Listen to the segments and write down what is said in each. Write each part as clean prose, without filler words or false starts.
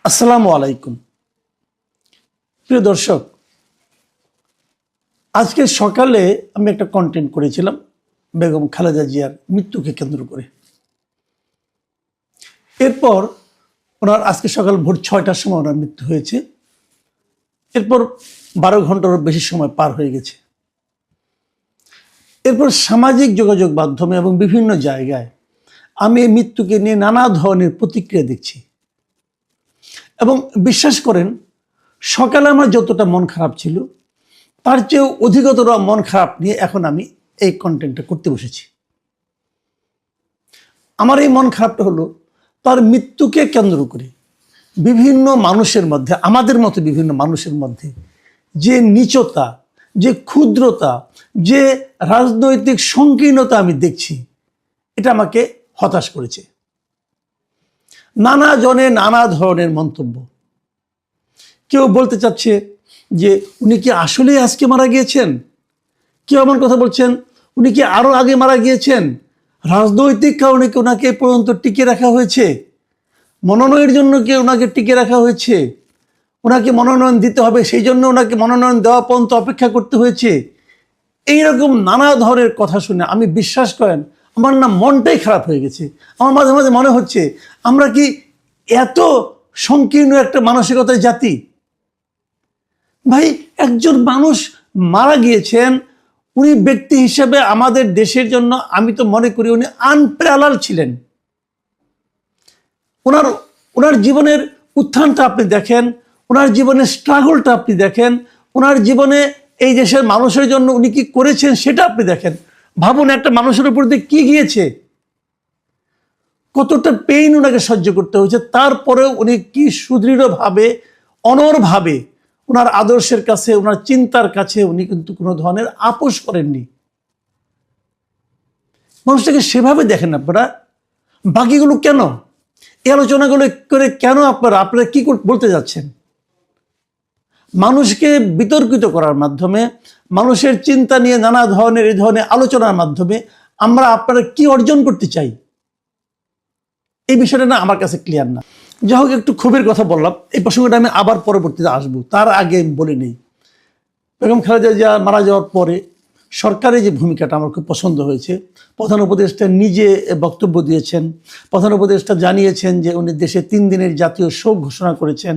আসসালামু আলাইকুম। প্রিয় দর্শক, আজকে সকালে আমি একটা কন্টেন্ট করেছিলাম বেগম খালেদা জিয়ার মৃত্যুকে কেন্দ্র করে। এরপর ওনার আজকে সকাল ভোর 6টার সময় ওনার মৃত্যু হয়েছে। এরপর 12 ঘন্টারও বেশি সময় পার হয়ে গেছে। এরপর সামাজিক যোগাযোগ মাধ্যমে এবং বিভিন্ন জায়গায় আমি এই মৃত্যুকে নিয়ে নানা ধরনের প্রতিক্রিয়া দেখছি এবং বিশ্বাস করেন, সকালে আমার যতটা মন খারাপ ছিল তার চেয়েও অধিকতর মন খারাপ নিয়ে এখন আমি এই কন্টেন্টটা করতে বসেছি। আমার এই মন খারাপটা হলো তার মৃত্যুকে কেন্দ্র করে বিভিন্ন মানুষের মধ্যে, আমাদের মতো বিভিন্ন মানুষের মধ্যে যে নীচতা, যে ক্ষুদ্রতা, যে রাজনৈতিক সংকীর্ণতা আমি দেখছি, এটা আমাকে হতাশ করেছে। নানা জনে নানা ধরনের মন্তব্য। কেউ বলতে চাচ্ছে যে উনি কি আসলেই আজকে মারা গিয়েছেন, কেউ এমন কথা বলছেন উনি কি আরো আগে মারা গিয়েছেন, রাজনৈতিক কারণে কি ওনাকে পর্যন্ত টিকে রাখা হয়েছে, মনোনয়নের জন্য কি ওনাকে টিকে রাখা হয়েছে, ওনাকে মনোনয়ন দিতে হবে সেই জন্য ওনাকে মনোনয়ন দেওয়া পর্যন্ত অপেক্ষা করতে হয়েছে। এইরকম নানা ধরনের কথা শুনে আমি, বিশ্বাস করেন, আমার না মনটাই খারাপ হয়ে গেছে। আমার মাঝে মাঝে মনে হচ্ছে আমরা কি এত সংকীর্ণ একটা মানসিকতার জাতি? ভাই, একজন মানুষ মারা গিয়েছেন, উনি ব্যক্তি হিসেবে আমাদের দেশের জন্য আমি তো মনে করি উনি আনপ্যারালাল ছিলেন। ওনার জীবনের উত্থানটা আপনি দেখেন, ওনার জীবনের স্ট্রাগলটা আপনি দেখেন, ওনার জীবনে এই দেশের মানুষের জন্য উনি কি করেছেন সেটা আপনি দেখেন। ভাবুন, একটা মানুষের উপর দিয়ে কি গিয়েছে, কতটা পেইন ওনাকে সহ্য করতে হয়েছে, তারপরেও উনি কি সুদৃঢ়ভাবে, অনড়ভাবে ওনার আদর্শের কাছে, ওনার চিন্তার কাছে উনি কিন্তু কোনো ধরনের আপোষ করেননি। মানুষটাকে সেভাবে দেখেন আপনারা। বাকিগুলো কেন, এই আলোচনাগুলো করে কেন আপনারা কি বলতে যাচ্ছেন? মানুষকে বিতর্কিত করার মাধ্যমে, মানুষের চিন্তা নিয়ে নানা ধরনের এই ধরনের আলোচনার মাধ্যমে আমরা আপনারা কি অর্জন করতে চাই, এই বিষয়টা না আমার কাছে ক্লিয়ার না। যাই হোক, একটু ক্ষোভের কথা বললাম, এই প্রসঙ্গটা আমি আবার পরবর্তীতে আসবো, তার আগে আমি বলে নেই, বেগম খালেদা জিয়া মারা যাওয়ার পরে সরকারের যে ভূমিকাটা আমার খুব পছন্দ হয়েছে। প্রধান উপদেষ্টা নিজে বক্তব্য দিয়েছেন, প্রধান উপদেষ্টা জানিয়েছেন যে উনি দেশে 3 দিনের জাতীয় শোক ঘোষণা করেছেন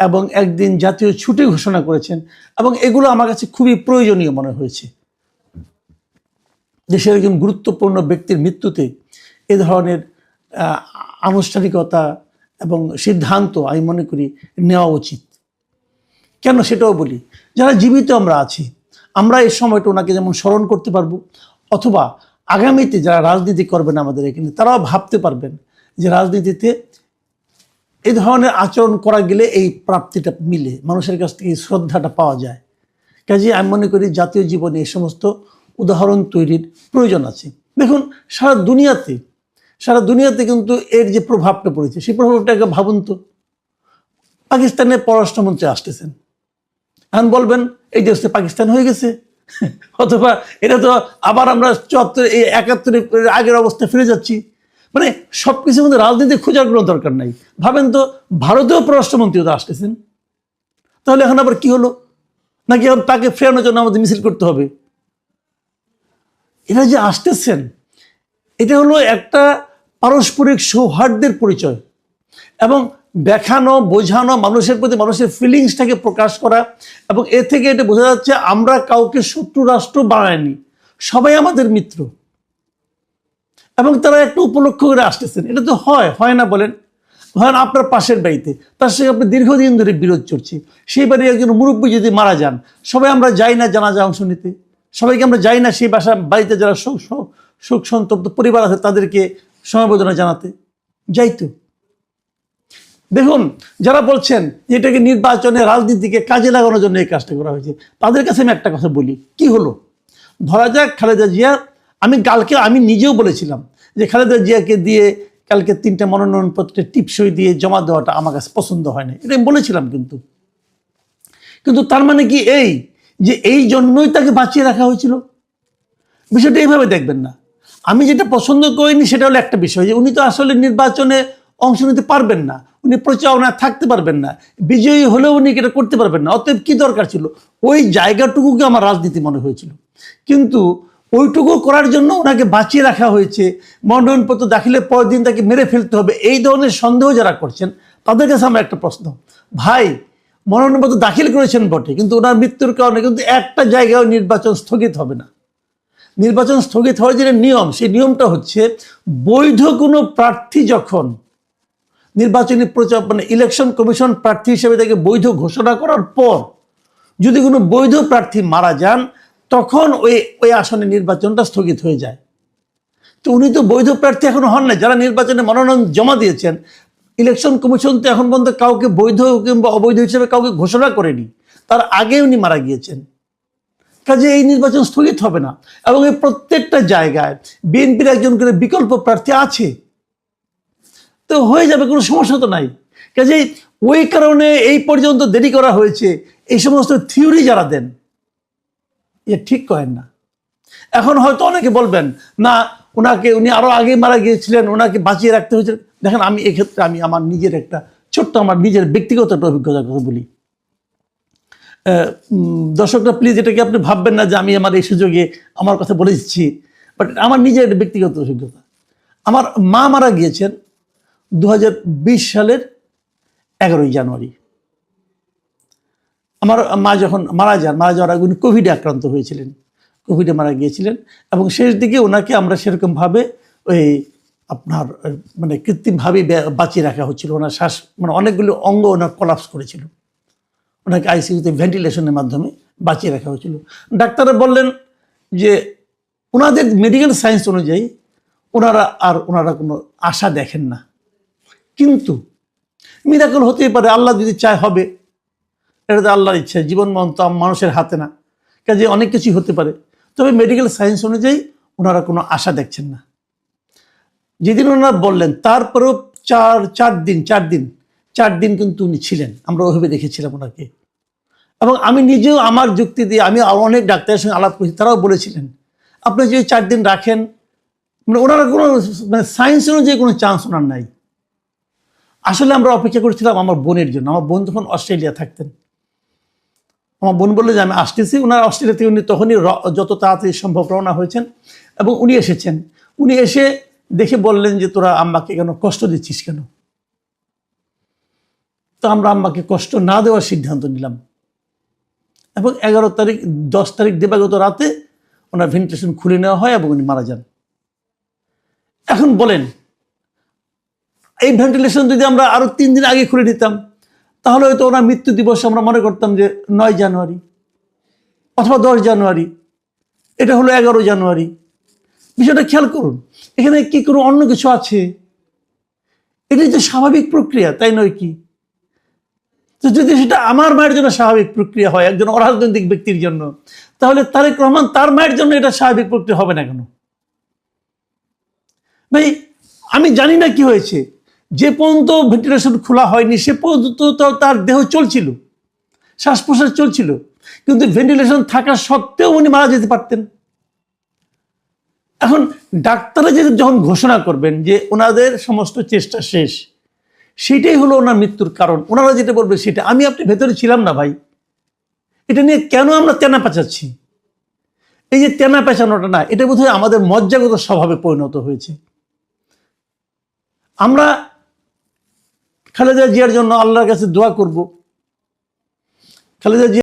এবং একদিন জাতীয় ছুটি ঘোষণা করেছেন, এবং এগুলো আমার কাছে খুবই প্রয়োজনীয় মনে হয়েছে। দেশের একজন গুরুত্বপূর্ণ ব্যক্তির মৃত্যুতে এ ধরনের আনুষ্ঠানিকতা এবং সিদ্ধান্ত আমি মনে করি নেওয়া উচিত। কেন সেটাও বলি, যারা জীবিত আমরা আছি, আমরা এই সময়টা ওনাকে যেমন স্মরণ করতে পারবো, অথবা আগামীতে যারা রাজনীতি করবেন আমাদের এখানে, তারাও ভাবতে পারবেন যে রাজনীতিতে এই ধরনের আচরণ করা গেলে এই প্রাপ্তিটা মিলে, মানুষের কাছ থেকে এই শ্রদ্ধাটা পাওয়া যায়। কাজে আমি মনে করি জাতীয় জীবনে এই সমস্ত উদাহরণ তৈরির প্রয়োজন আছে। দেখুন, সারা দুনিয়াতে কিন্তু এর যে প্রভাবটা পড়েছে, সেই প্রভাবটাকে ভাবুন তো। পাকিস্তানের পররাষ্ট্রমন্ত্রী আসতেছেন, এখন বলবেন এই দেশে পাকিস্তান হয়ে গেছে, অথবা এটা তো আবার আমরা 74-71 আগের অবস্থায় ফিরে যাচ্ছি। মানে সবকিছুর মধ্যে রাজনীতি খোঁজার কোনো দরকার নাই। ভাবেন তো, ভারতীয় পররাষ্ট্রমন্ত্রীও তো আসতেছেন, তাহলে এখন আবার কি হলো? নাকি তাকে ফেরানোর জন্য আমাদের মিছিল করতে হবে? এরা যে আসতেছেন, এটা হলো একটা পারস্পরিক সৌহার্দ্যের পরিচয়, এবং দেখানো, বোঝানো, মানুষের প্রতি মানুষের ফিলিংসটাকে প্রকাশ করা, এবং এ থেকে এটা বোঝা যাচ্ছে আমরা কাউকে শত্রু রাষ্ট্র বানাইনি, সবাই আমাদের মিত্র, এবং তারা একটা উপলক্ষ করে আসতেছেন। এটা তো হয় না বলেন? হয় না আপনার পাশের বাড়িতে, তার সঙ্গে আপনি দীর্ঘদিন ধরে বিরোধ চলছে, সেই বাড়ির একজন মুরব্বী যদি মারা যান, সবাই আমরা যাই না জানাজা অংশ নিতে? সবাইকে আমরা যাই না সেই বাড়িতে যারা শোক সন্তপ্ত পরিবার আছে তাদেরকে সমবেদনা জানাতে? যাইতো। দেখুন, যারা বলছেন যে এটাকে নির্বাচনে, রাজনীতিকে কাজে লাগানোর জন্য এই কাজটা করা হয়েছে, তাদের কাছে আমি একটা কথা বলি, কি হলো? ধরা যাক খালেদা জিয়া, আমি নিজেও বলেছিলাম যে খালেদা জিয়াকে দিয়ে কালকে 3টা মনোনয়নপত্রে টিপসই দিয়ে জমা দেওয়াটা আমার কাছে পছন্দ হয় না, এটা আমি বলেছিলাম। কিন্তু তার মানে কি এই যে এই জন্যই তাকে বাঁচিয়ে রাখা হয়েছিল? বিষয়টা এইভাবে দেখবেন না। আমি যেটা পছন্দ করিনি সেটা হলো একটা বিষয়, যে উনি তো আসলে নির্বাচনে অংশ নিতে পারবেন না, উনি প্রচারণায় থাকতে পারবেন না, বিজয়ী হলেও উনি এটা করতে পারবেন না। অতএব কি দরকার ছিল? ওই জায়গাটুকুকে আমার রাজনীতি মনে হয়েছিল। কিন্তু ওইটুকু করার জন্য ওনাকে বাঁচিয়ে রাখা হয়েছে, মনোনয়নপত্র দাখিলের পরের দিন তাকে মেরে ফেলতে হবে, এই ধরনের সন্দেহ যারা করছেন তাদের কাছে আমার একটা প্রশ্ন, ভাই মনোনয়নপত্র দাখিল করেছেন বটে, কিন্তু ওনার মৃত্যুর কারণে কিন্তু একটা জায়গায় নির্বাচন স্থগিত হবে না। নির্বাচন স্থগিত হওয়ার যে নিয়ম, সেই নিয়মটা হচ্ছে বৈধ কোনো প্রার্থী যখন নির্বাচনী প্রচার ইলেকশন কমিশন প্রার্থী হিসেবে তাকে বৈধ ঘোষণা করার পর যদি কোনো বৈধ প্রার্থী মারা যান, তখন ওই আসনে নির্বাচনটা স্থগিত হয়ে যায়। তো উনি তো বৈধ প্রার্থী এখনো হন না। যারা নির্বাচনে মনোনয়ন জমা দিয়েছেন, ইলেকশন কমিশন তো এখন পর্যন্ত কাউকে বৈধ কিংবা অবৈধ হিসেবে কাউকে ঘোষণা করেনি, তার আগে উনি মারা গিয়েছেন। কাজে এই নির্বাচন স্থগিত হবে না। এবং এই প্রত্যেকটা জায়গায় বিএনপির একজন করে বিকল্প প্রার্থী আছে, তো হয়ে যাবে, কোনো সমস্যা তো নাই। কাজেই ওই কারণে এই পর্যন্ত দেরি করা হয়েছে। এই সমস্ত থিওরি যারা দেন এ ঠিক করেন না। এখন হয়তো অনেকে বলবেন না, উনি আরো আগে মারা গিয়েছিলেন, ওনাকে বাঁচিয়ে রাখতে হয়েছে। দেখেন, আমি এক্ষেত্রে আমি আমার নিজের একটা ছোট্ট আমার নিজের ব্যক্তিগত একটা অভিজ্ঞতার কথা বলি। দর্শকরা প্লিজ এটাকে আপনি ভাববেন না যে আমি আমার এই সুযোগে আমার কথা বলে দিচ্ছি, বাট আমার নিজের ব্যক্তিগত অভিজ্ঞতা। আমার মা মারা গিয়েছেন 2020 সালের 11ই জানুয়ারি। আমার মা যখন মারা যাওয়ার আগে উনি কোভিডে আক্রান্ত হয়েছিলেন, কোভিডে মারা গিয়েছিলেন। এবং শেষ দিকে ওনাকে আমরা সেরকমভাবে ওই আপনার কৃত্রিমভাবে বাঁচিয়ে রাখা হচ্ছিল। ওনার শ্বাস অনেকগুলো অঙ্গ ওনার কোলাপস করেছিল, ওনাকে আইসিইউতে ভেন্টিলেশনের মাধ্যমে বাঁচিয়ে রাখা হয়েছিল। ডাক্তাররা বললেন যে ওনাদের মেডিকেল সায়েন্স অনুযায়ী ওনারা কোনো আশা দেখেন না, কিন্তু মিরাকল হতেই পারে, আল্লাহ যদি চায় হবে, এটা তো আল্লাহর ইচ্ছা, জীবন মরণ তো মানুষের হাতে না, কাজে অনেক কিছুই হতে পারে। তবে মেডিকেল সায়েন্স অনুযায়ী ওনারা কোনো আশা দেখছেন না। যেদিন ওনারা বললেন তারপরেও চার দিন কিন্তু উনি ছিলেন, আমরা ওইভাবে দেখেছিলাম ওনাকে। এবং আমি নিজেও আমার যুক্তি দিয়ে, আমি অনেক ডাক্তারের সঙ্গে আলাপ করেছি, তারাও বলেছিলেন আপনি যদি 4 দিন রাখেন, ওনারা কোনো সায়েন্স অনুযায়ী কোনো চান্স ওনার নাই। আসলে আমরা অপেক্ষা করছিলাম আমার বোনের জন্য। আমার বোন তখন অস্ট্রেলিয়া থাকতেন। আমার বোন বললো যে আমি আসতেছি। ওনার অস্ট্রেলিয়া থেকে উনি তখনই যত তাড়াতাড়ি সম্ভব রওনা হয়েছেন এবং উনি এসেছেন। উনি এসে দেখে বললেন যে তোরা আম্মাকে কেন কষ্ট দিচ্ছিস কেন? তো আমরা আম্মাকে কষ্ট না দেওয়ার সিদ্ধান্ত নিলাম এবং 10 তারিখ দিবাগত রাতে ওনার ভেন্টিলেশন খুলে নেওয়া হয় এবং উনি মারা যান। এখন বলেন, এই ভেন্টিলেশন যদি আমরা আরো 3 দিন আগে খুলে নিতাম, তাহলে হয়তো ওনার মৃত্যু দিবস আমরা মনে করতাম যে 9 জানুয়ারি অথবা 10 জানুয়ারি, এটা হলো 11 জানুয়ারি। বিষয়টা খেয়াল করুন, এখানে কি কোনো অন্য কিছু আছে? এটাই তো স্বাভাবিক প্রক্রিয়া, তাই নয় কি? তো যদি সেটা আমার মায়ের জন্য স্বাভাবিক প্রক্রিয়া হয়, একজন অরাজনৈতিক ব্যক্তির জন্য, তাহলে তারেক রহমান তার মায়ের জন্য এটা স্বাভাবিক প্রক্রিয়া হবে না কেন? ভাই, আমি জানি না কি হয়েছে, যে পর্যন্ত ভেন্টিলেশন খোলা হয়নি সে পর্যন্ত তো তার দেহ চলছিল, শ্বাস প্রশ্বাস চলছিল, কিন্তু ভেন্টিলেশন থাকা সত্ত্বেও উনি মারা যেতে পারতেন। এখন ডাক্তাররা যখন ঘোষণা করবেন যে ওনাদের সমস্ত চেষ্টা শেষ, সেটাই হলো ওনার মৃত্যুর কারণ, ওনারা যেটা বলবে সেটা। আমি আপনি ভেতরে ছিলাম না ভাই, এটা নিয়ে কেন আমরা তেনা পেঁচাচ্ছি? এই যে তেনা পেঁচানোটা না, এটা বোধহয় আমাদের মজ্জাগত স্বভাবে পরিণত হয়েছে। আমরা খালেদা জিয়ার জন্য আল্লাহর কাছে দোয়া করব, খালেদা জিয়া